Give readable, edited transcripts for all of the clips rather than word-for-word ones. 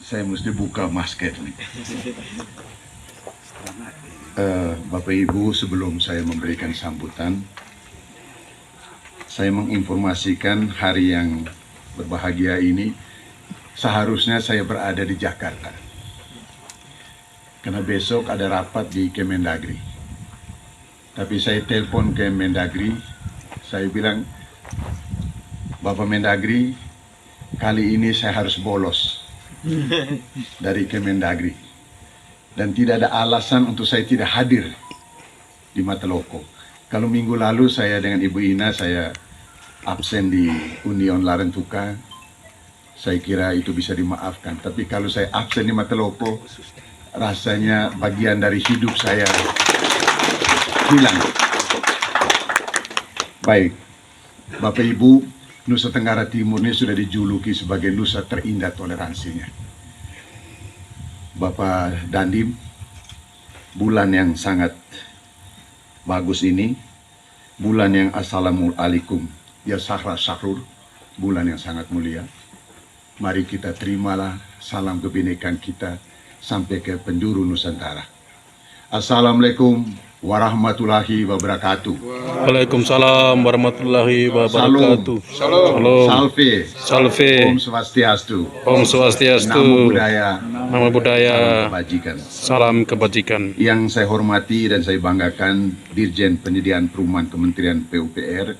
Saya mesti buka masker nih. Bapak Ibu, sebelum saya memberikan sambutan, saya menginformasikan hari yang berbahagia ini seharusnya saya berada di Jakarta. Karena besok ada rapat di Kemendagri. Tapi saya telepon ke Mendagri, saya bilang, Bapak Mendagri, kali ini saya harus bolos dari Kemendagri. Dan tidak ada alasan untuk saya tidak hadir di Mataloko. Kalau minggu lalu saya dengan Ibu Ina, saya absen di Union Larantuka, saya kira itu bisa dimaafkan. Tapi kalau saya absen di Mataloko, rasanya bagian dari hidup saya hilang. Baik, Bapak Ibu, Nusa Tenggara Timur ini sudah dijuluki sebagai Nusa terindah toleransinya. Bapak Dandim, bulan yang sangat bagus ini, bulan yang assalamualaikum, ya sahra sahrur, bulan yang sangat mulia. Mari kita terimalah salam kebinekaan kita sampai ke penjuru Nusantara. Assalamualaikum warahmatullahi wabarakatuh. Waalaikumsalam warahmatullahi wabarakatuh. Salam. Salve. Salve. Om Swastiastu. Om Swastiastu. Namo Buddhaya. Nama budaya. Salam kebajikan. Salam kebajikan. Yang saya hormati dan saya banggakan Dirjen Penyediaan Perumahan Kementerian PUPR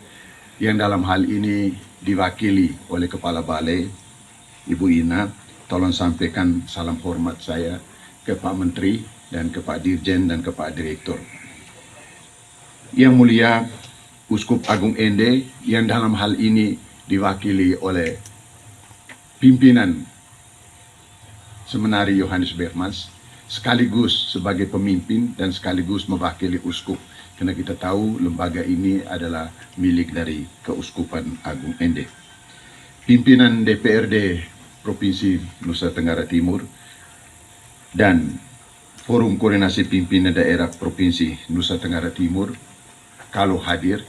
yang dalam hal ini diwakili oleh Kepala Balai, Ibu Ina. Tolong sampaikan salam hormat saya ke Pak Menteri dan ke Pak Dirjen dan ke Pak Direktur. Yang mulia Uskup Agung Ende yang dalam hal ini diwakili oleh pimpinan Seminari Yohanes Bermas, sekaligus sebagai pemimpin dan sekaligus mewakili uskup, karena kita tahu lembaga ini adalah milik dari Keuskupan Agung Ende. Pimpinan DPRD Provinsi Nusa Tenggara Timur dan Forum Koordinasi Pimpinan Daerah Provinsi Nusa Tenggara Timur, kalau hadir,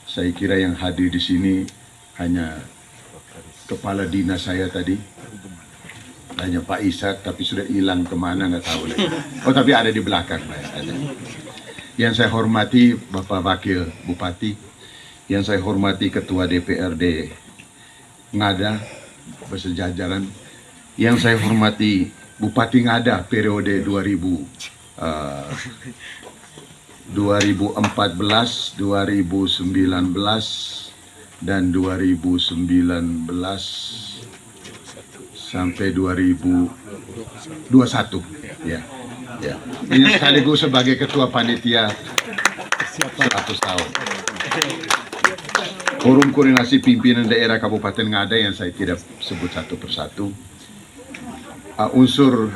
saya kira yang hadir di sini hanya kepala dinas saya tadi, hanya Pak Ishak, tapi sudah hilang kemana nggak tahu lagi. Oh, tapi ada di belakang, ada. Yang saya hormati Bapak Wakil Bupati, yang saya hormati Ketua DPRD Ngada bersejajaran, yang saya hormati Bupati Ngada periode 2014, 2019, dan 2019 sampai 2021. Ya. Ini sekaligus sebagai Ketua Panitia 100 tahun. Forum Koordinasi Pimpinan Daerah Kabupaten Ngada yang saya tidak sebut satu persatu. Unsur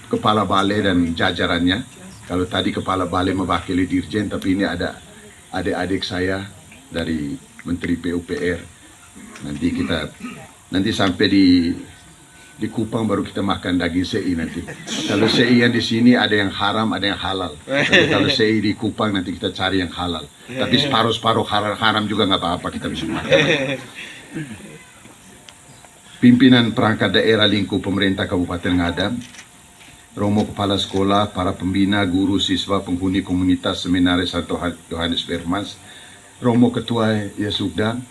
Kepala Balai dan jajarannya. Kalau tadi Kepala Balai mewakili Dirjen, tapi ini ada adik-adik saya dari Menteri PUPR. Nanti sampai di Kupang baru kita makan daging sei nanti. Kalau sei yang di sini ada yang haram, ada yang halal. Tapi kalau sei di Kupang nanti kita cari yang halal. Tapi separuh-separuh haram juga nggak apa-apa, kita bisa makan. Pimpinan perangkat daerah lingkup pemerintah Kabupaten Ngada, Romo Kepala Sekolah, para pembina, guru, siswa, penghuni komunitas Seminari Santo Yohanes Bermas, Romo Ketua Yasugda,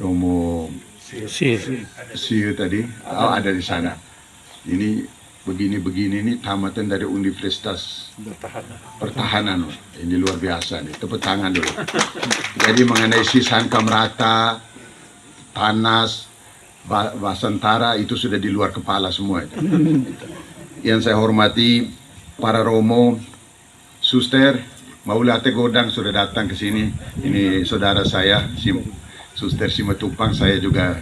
Romo Sir tadi, ada di sana. Ini begini-begini ini tamatan dari Universitas Pertahanan. Ini luar biasa nih, tepuk tangan dulu. Jadi mengenai sisangka merata, panas, Basantara itu sudah di luar kepala semua itu. Yang saya hormati para Romo, Suster, Maulate Godang sudah datang ke sini. Ini saudara saya, Suster Simatupang, saya juga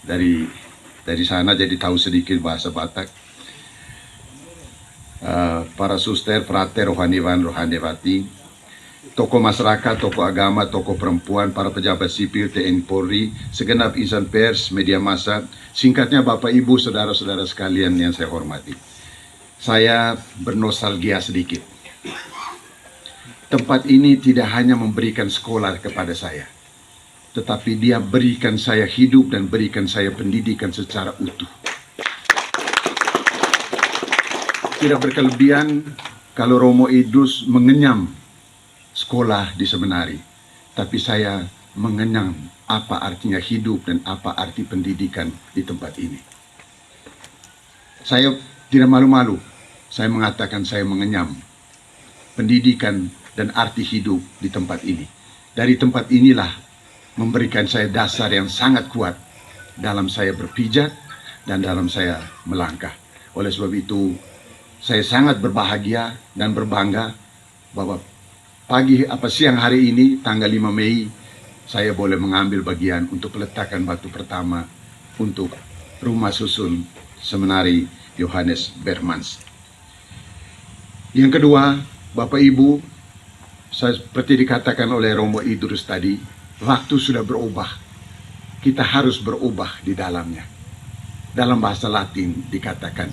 dari sana jadi tahu sedikit bahasa Batak. Para Suster, Frater, Rohaniwan, Rohanewati, tokoh masyarakat, tokoh agama, tokoh perempuan, para pejabat sipil, TNI Polri, segenap insan pers, media massa, singkatnya Bapak Ibu, saudara-saudara sekalian yang saya hormati. Saya bernostalgia sedikit. Tempat ini tidak hanya memberikan sekolah kepada saya, tetapi Dia berikan saya hidup dan berikan saya pendidikan secara utuh. Tidak berkelebihan kalau Romo Idrus mengenyam sekolah di seminari, tapi saya mengenyam apa artinya hidup dan apa arti pendidikan di tempat ini. Saya tidak malu-malu, saya mengatakan saya mengenyam pendidikan dan arti hidup di tempat ini. Dari tempat inilah memberikan saya dasar yang sangat kuat dalam saya berpijak dan dalam saya melangkah. Oleh sebab itu, saya sangat berbahagia dan berbangga bahwa siang hari ini, tanggal 5 Mei, saya boleh mengambil bagian untuk peletakan batu pertama untuk rumah susun Seminari Johannes Bermans. Yang kedua, Bapak Ibu, seperti dikatakan oleh Romo Idrus tadi, waktu sudah berubah. Kita harus berubah di dalamnya. Dalam bahasa Latin dikatakan,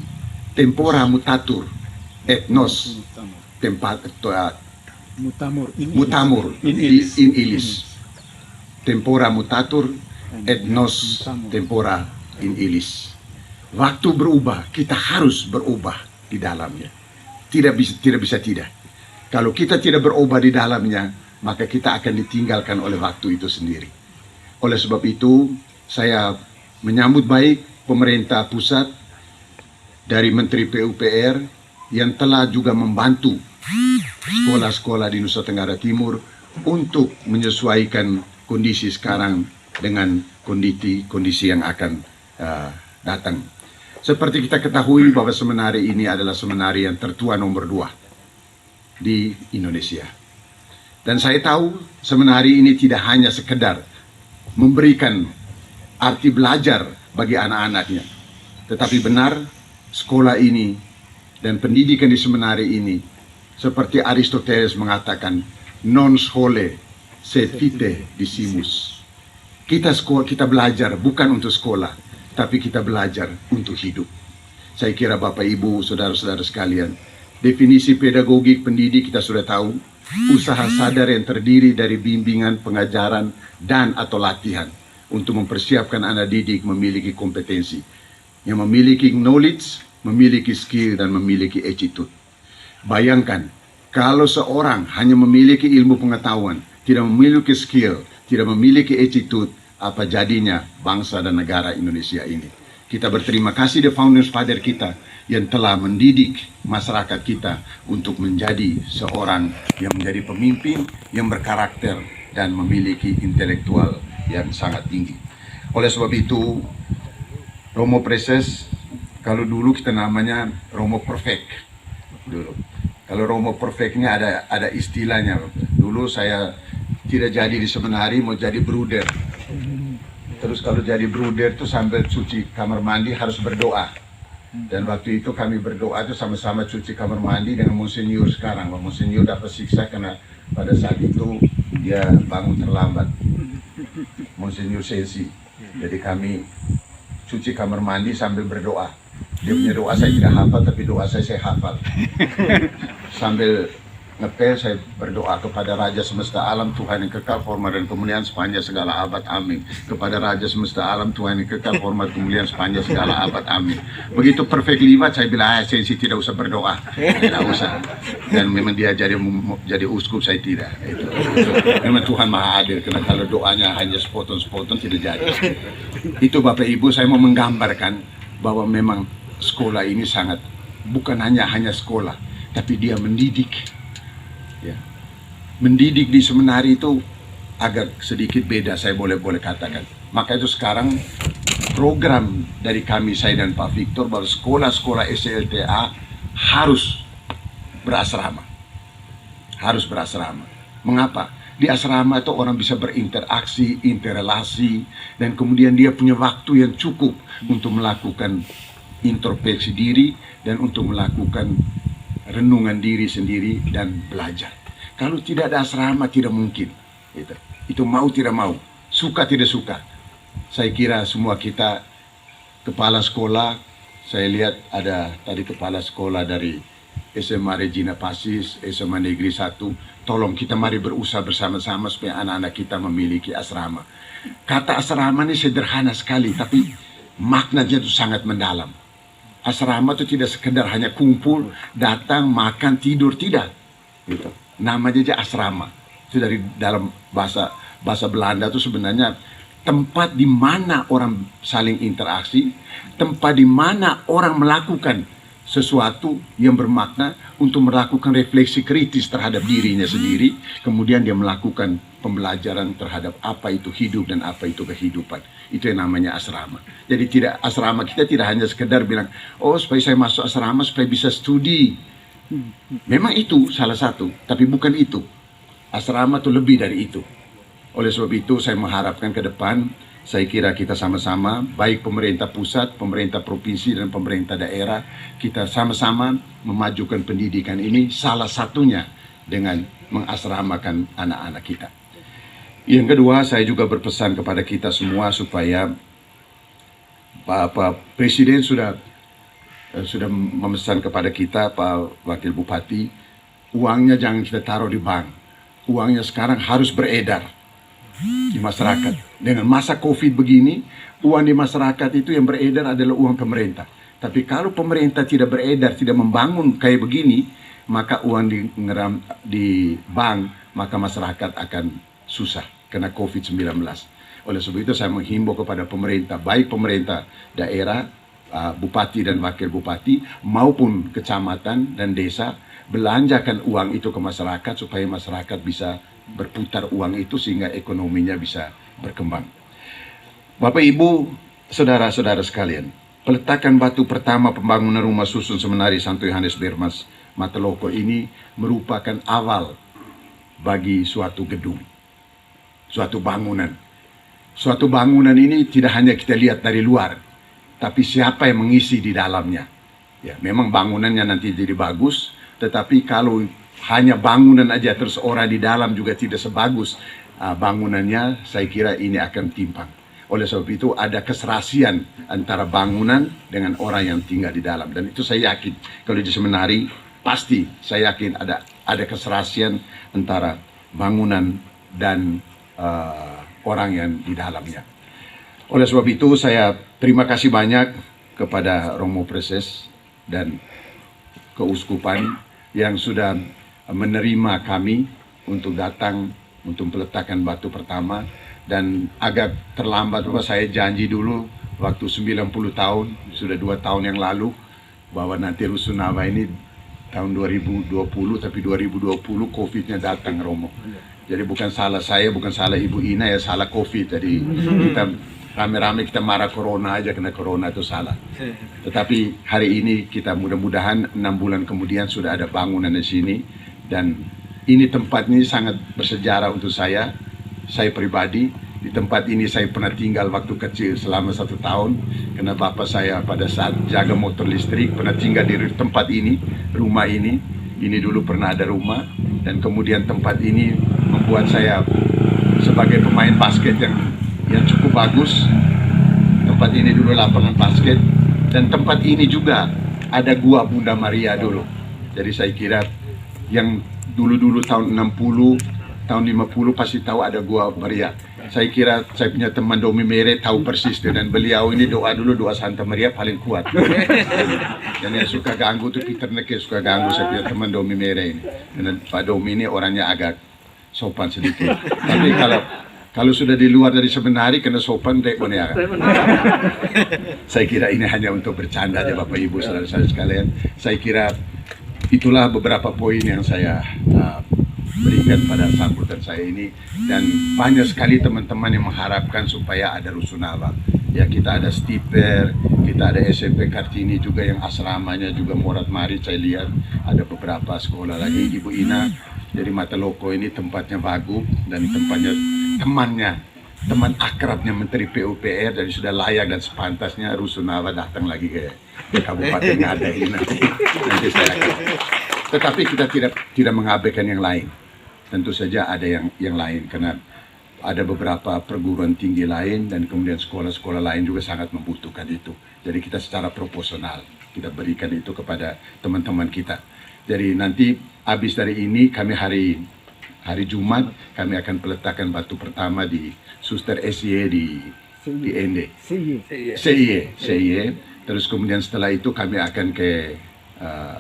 tempora mutatur et nos mutamur in illis. Tempora mutatur et nos tempora in illis. Waktu berubah, kita harus berubah di dalamnya. Tidak bisa tidak. Kalau kita tidak berubah di dalamnya, maka kita akan ditinggalkan oleh waktu itu sendiri. Oleh sebab itu, saya menyambut baik pemerintah pusat dari Menteri PUPR yang telah juga membantu sekolah-sekolah di Nusa Tenggara Timur untuk menyesuaikan kondisi sekarang dengan kondisi yang akan datang. Seperti kita ketahui bahwa seminari ini adalah seminari yang tertua nomor 2 di Indonesia. Dan saya tahu seminari ini tidak hanya sekedar memberikan arti belajar bagi anak-anaknya, tetapi benar sekolah ini dan pendidikan di seminari ini seperti Aristoteles mengatakan, non scholae sed vitae decimus. Kita belajar bukan untuk sekolah, tapi kita belajar untuk hidup. Saya kira Bapak Ibu, saudara-saudara sekalian, definisi pedagogik pendidik kita sudah tahu, usaha sadar yang terdiri dari bimbingan, pengajaran, dan atau latihan untuk mempersiapkan anak didik memiliki kompetensi, yang memiliki knowledge, memiliki skill, dan memiliki attitude. Bayangkan, kalau seorang hanya memiliki ilmu pengetahuan, tidak memiliki skill, tidak memiliki attitude, apa jadinya bangsa dan negara Indonesia ini? Kita berterima kasih the founders father kita yang telah mendidik masyarakat kita untuk menjadi seorang yang menjadi pemimpin yang berkarakter dan memiliki intelektual yang sangat tinggi. Oleh sebab itu, Romo Preses, kalau dulu kita namanya Romo Perfect dulu. Kalau Romo Perfectnya ada istilahnya. Dulu saya tidak jadi di seminari, mau jadi bruder. Terus kalau jadi bruder itu sambil cuci kamar mandi harus berdoa. Dan waktu itu kami berdoa itu sama-sama cuci kamar mandi dengan Monsinyur sekarang. Monsinyur dapat siksa karena pada saat itu dia bangun terlambat. Monsinyur Sensi. Jadi kami cuci kamar mandi sambil berdoa. Dia punya doa saya tidak hafal, tapi doa saya hafal. Sambil ngepel saya berdoa kepada Raja Semesta Alam, Tuhan yang kekal, hormat dan kemuliaan sepanjang segala abad, amin. Kepada Raja Semesta Alam, Tuhan yang kekal, hormat, kemuliaan sepanjang segala abad, amin. Begitu perfect liwat, saya bilang, Sensi tidak usah berdoa, tidak usah. Dan memang dia jadi uskup, saya tidak. Itu. Memang Tuhan Maha Adil, karena kalau doanya hanya sepotong-sepotong tidak jadi. Itu Bapak Ibu, saya mau menggambarkan bahwa memang sekolah ini sangat, bukan hanya sekolah, tapi dia mendidik. Ya. Mendidik di seminari itu agak sedikit beda, saya boleh katakan. Maka itu sekarang program dari kami, saya dan Pak Victor, bahwa sekolah-sekolah SLTA harus berasrama. Harus berasrama. Mengapa? Di asrama itu orang bisa berinteraksi, interrelasi, dan kemudian dia punya waktu yang cukup untuk melakukan introspeksi diri dan untuk melakukan renungan diri sendiri dan belajar. Kalau tidak ada asrama tidak mungkin. Itu mau tidak mau, suka tidak suka. Saya kira semua kita kepala sekolah, saya lihat ada tadi kepala sekolah dari SMA Regina Pacis, SMA Negeri 1, tolong kita mari berusaha bersama-sama supaya anak-anak kita memiliki asrama. Kata asrama ini sederhana sekali, tapi maknanya itu sangat mendalam. Asrama itu tidak sekedar hanya kumpul, datang, makan, tidur, tidak. Gitu. Namanya aja asrama. Itu dari dalam bahasa Belanda itu sebenarnya tempat di mana orang saling interaksi, tempat di mana orang melakukan sesuatu yang bermakna untuk melakukan refleksi kritis terhadap dirinya sendiri, kemudian dia melakukan pembelajaran terhadap apa itu hidup dan apa itu kehidupan. Itu yang namanya asrama. Jadi asrama kita tidak hanya sekedar bilang, oh supaya saya masuk asrama supaya bisa studi. Memang itu salah satu, tapi bukan itu. Asrama itu lebih dari itu. Oleh sebab itu saya mengharapkan ke depan, saya kira kita sama-sama, baik pemerintah pusat, pemerintah provinsi, dan pemerintah daerah, kita sama-sama memajukan pendidikan ini, salah satunya dengan mengasramakan anak-anak kita. Yang kedua, saya juga berpesan kepada kita semua supaya Pak Presiden sudah memesan kepada kita, Pak Wakil Bupati, uangnya jangan kita taruh di bank. Uangnya sekarang harus beredar di masyarakat. Dengan masa COVID begini, uang di masyarakat itu yang beredar adalah uang pemerintah. Tapi kalau pemerintah tidak beredar, tidak membangun kayak begini, maka uang di bank, maka masyarakat akan susah kena COVID-19. Oleh sebab itu saya menghimbau kepada pemerintah, baik pemerintah daerah, bupati dan wakil bupati, maupun kecamatan dan desa, belanjakan uang itu ke masyarakat supaya masyarakat bisa berputar uang itu sehingga ekonominya bisa berkembang. Bapak Ibu, saudara-saudara sekalian, peletakan batu pertama pembangunan rumah susun Seminari Santo Yohanes Bermas Mateloko ini merupakan awal bagi suatu gedung, suatu bangunan. Suatu bangunan ini tidak hanya kita lihat dari luar, tapi siapa yang mengisi di dalamnya. Ya, memang bangunannya nanti jadi bagus, tetapi kalau hanya bangunan aja terus orang di dalam juga tidak sebagus bangunannya, saya kira ini akan timpang. Oleh sebab itu ada keserasian antara bangunan dengan orang yang tinggal di dalam. Dan itu saya yakin, kalau di seminari pasti saya yakin ada keserasian antara bangunan dan orang yang di dalamnya. Oleh sebab itu saya terima kasih banyak kepada Romo Preses dan keuskupan yang sudah menerima kami untuk datang untuk peletakan batu pertama. Dan agak terlambat, Bapak, saya janji dulu waktu 90 tahun, sudah 2 tahun yang lalu, bahwa nanti Rusunawa ini tahun 2020, tapi 2020 COVID-nya datang, Romo. Jadi bukan salah saya, bukan salah Ibu Ina, ya salah COVID. Jadi kita rame-rame kita marah corona aja, karena corona itu salah. Tetapi hari ini kita mudah-mudahan 6 bulan kemudian sudah ada bangunan di sini. Dan ini tempat ini sangat bersejarah untuk saya pribadi. Di tempat ini saya pernah tinggal waktu kecil selama 1 tahun, karena bapak saya pada saat jaga motor listrik pernah tinggal di tempat ini, rumah ini. Ini dulu pernah ada rumah, dan kemudian tempat ini membuat saya sebagai pemain basket yang cukup bagus. Tempat ini dulu lapangan basket, dan tempat ini juga ada gua Bunda Maria dulu. Jadi saya kira yang dulu-dulu tahun 60, tahun 50 pasti tahu ada gua Maria. Saya kira saya punya teman Domi Mere tahu persis itu, dan beliau ini doa Santa Maria paling kuat. Dan yang suka ganggu tuh Peter Neke, suka ganggu saya punya teman Domi Mere ini. Dan Pak Domi ini orangnya agak sopan sedikit. Tapi kalau sudah di luar dari seminari kena sopan dek ya. Saya kira ini hanya untuk bercanda aja Bapak Ibu saudara-saudara sekalian. Saya kira itulah beberapa poin yang saya berikan pada sambutan saya ini. Dan banyak sekali teman-teman yang mengharapkan supaya ada Rusunawa. Ya, kita ada Stiper, kita ada SMP Kartini juga yang asramanya juga Morat Marit, saya lihat ada beberapa sekolah lagi. Ibu Ina dari Mateloko ini tempatnya bagus, dan tempatnya teman akrabnya Menteri PUPR, jadi sudah layak dan sepantasnya Rusunawa datang lagi ke Kabupaten Ngada ini nanti saya akan. Tetapi kita tidak mengabaikan yang lain. Tentu saja ada yang lain, karena ada beberapa perguruan tinggi lain dan kemudian sekolah-sekolah lain juga sangat membutuhkan itu. Jadi kita secara proporsional kita berikan itu kepada teman-teman kita. Jadi nanti habis dari ini kami hari Jumat kami akan peletakan batu pertama di Suster SY di Ende. CIE. Terus kemudian setelah itu kami akan ke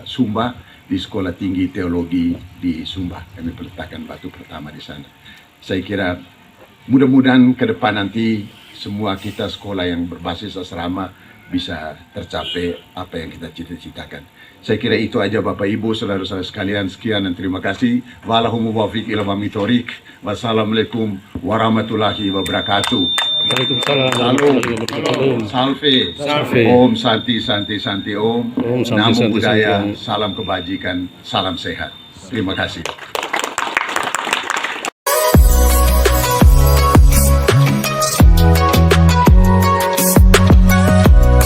Sumba di Sekolah Tinggi Teologi di Sumba. Kami peletakan batu pertama di sana. Saya kira mudah-mudahan ke depan nanti semua kita sekolah yang berbasis asrama bisa tercapai apa yang kita cita-citakan. Saya kira itu aja Bapak Ibu, saudara-saudara sekalian. Sekian dan terima kasih. Wallahumma muwaffiq ila aqwamit. Wassalamualaikum warahmatullahi wabarakatuh. Waalaikumsalam Salam. warahmatullahi wabarakatuh. Salve. Salve. Om Santi Santi Santi Om. Om Santi Namo Santi Buddhaya. Santi Om. Salam kebajikan. Salam sehat. Terima kasih.